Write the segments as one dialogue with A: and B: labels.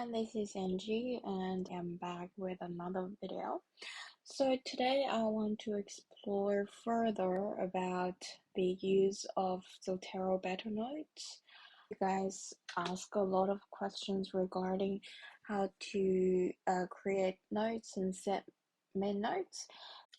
A: everyone, this is Angie and I'm back with another video. So today I want to explore further about the use of Zotero beta notes. You guys ask a lot of questions regarding how to create notes and set main notes.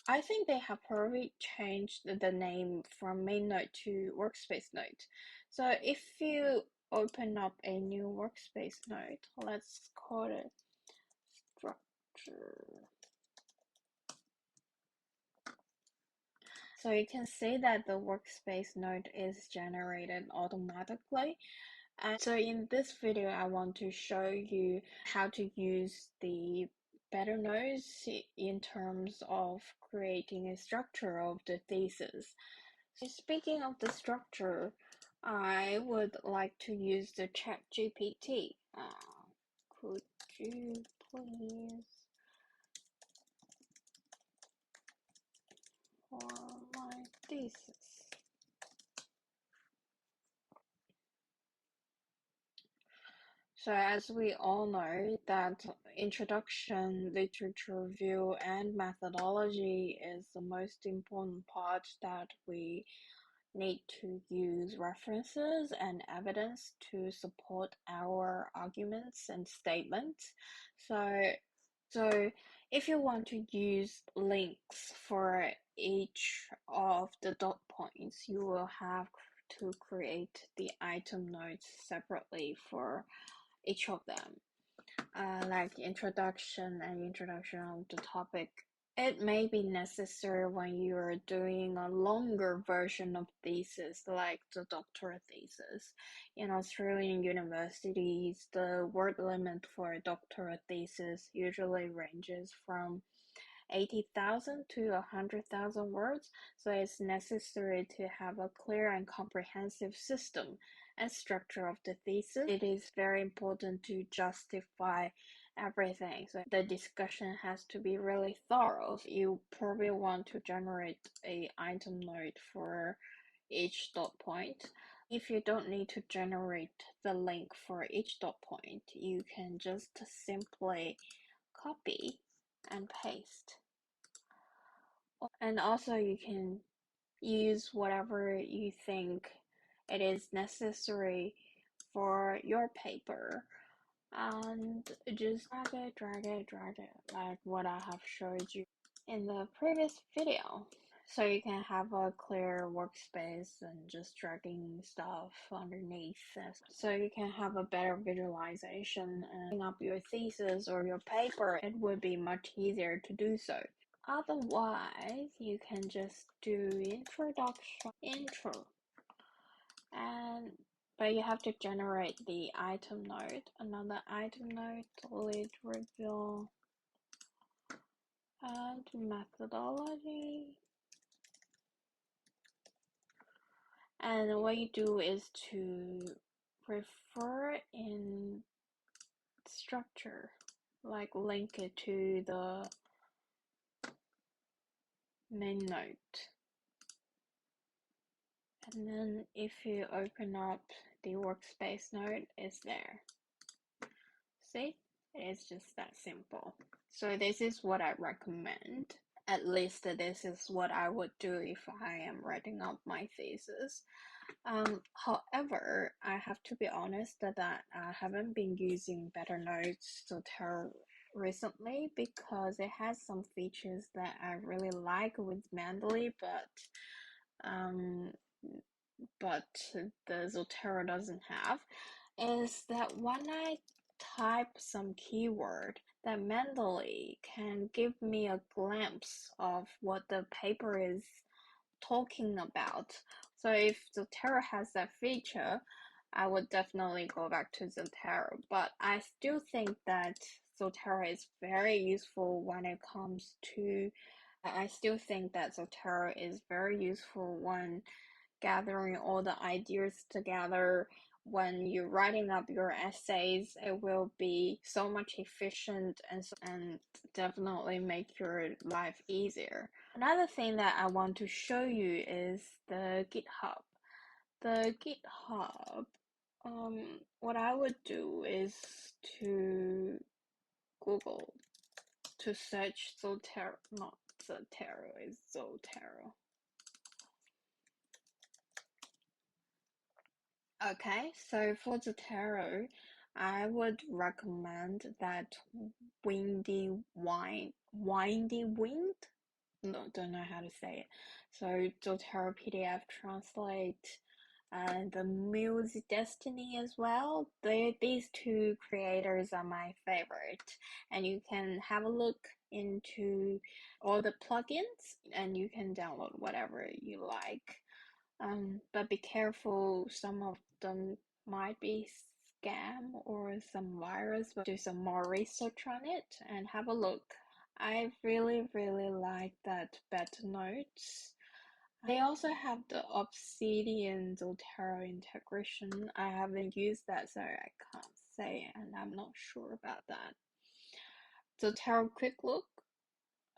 A: I think they have probably changed the name from main note to workspace note. So if you open up a new workspace note, let's call it structure. So you can see that the workspace note is generated automatically. And so in this video, I want to show you how to use the better notes in terms of creating a structure of the thesis. So speaking of the structure, I would like to use the ChatGPT. Could you please for my thesis? So as we all know that introduction, literature review, and methodology is the most important part that we need to use references and evidence to support our arguments and statements. So if you want to use links for each of the dot points, you will have to create the item notes separately for each of them, like introduction and introduction of the topic. It may be necessary when you're doing a longer version of thesis, like the doctoral thesis. In Australian universities, the word limit for a doctoral thesis usually ranges from 80,000 to 100,000 words, so it's necessary to have a clear and comprehensive system and structure of the thesis. It is very important to justify everything, so the discussion has to be really thorough. You probably want to generate a item note for each dot point. If you don't need to generate the link for each dot point, you can just simply copy and paste. And also you can use whatever you think it is necessary for your paper and just drag it like what I have showed you in the previous video. So you can have a clear workspace and just dragging stuff underneath this. So you can have a better visualization and up your thesis or your paper. It would be much easier to do so. Otherwise, you can just do introduction, intro, but you have to generate the item note, another item note, lead review, and methodology. And what you do is to refer in structure, like link it to the main note. And then if you open up the workspace note, it's there. See? It's just that simple. So this is what I recommend. At least this is what I would do if I am writing up my thesis. However, I have to be honest that I haven't been using Better Notes Zotero recently because it has some features that I really like with Mendeley, but the Zotero doesn't have, is that when I type some keyword, that Mendeley can give me a glimpse of what the paper is talking about. So if Zotero has that feature, I would definitely go back to Zotero. But I still think that Zotero is very useful when it comes to. I still think that Zotero is very useful when gathering all the ideas together. When you're writing up your essays, it will be so much efficient and definitely make your life easier. Another thing that I want to show you is the GitHub. The GitHub What I would do is to Google to search Zotero, not Zotero, it's Zotero. Okay, so for Zotero, I would recommend that windy wind. No, don't know how to say it. So Zotero PDF translate and the Muse Destiny as well. These two creators are my favorite, and you can have a look into all the plugins and you can download whatever you like. But be careful, some of them might be scam or some virus, but do some more research on it and have a look. I really, really like that Beta Notes. They also have the Obsidian Zotero integration. I haven't used that, so I can't say, and I'm not sure about that. Zotero Quick Look.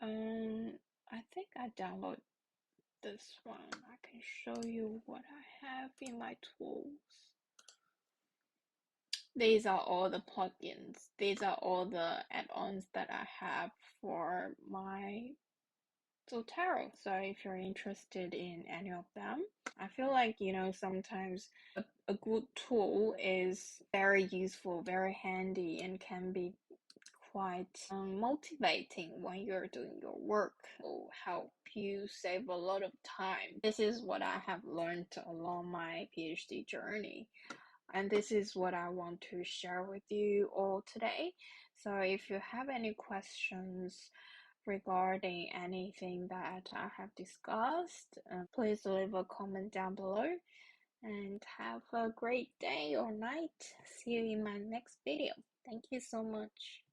A: I think I downloaded this one. I can show you what I have in my tools. These are all the plugins. These are all the add-ons that I have for my Zotero. So if you're interested in any of them, I feel like, sometimes a good tool is very useful, very handy, and can be quite motivating when you're doing your work. Will help you save a lot of time. This is what I have learned along my PhD journey, and this is what I want to share with you all today. So if you have any questions regarding anything that I have discussed, please leave a comment down below, and have a great day or night. See you in my next video. Thank you so much.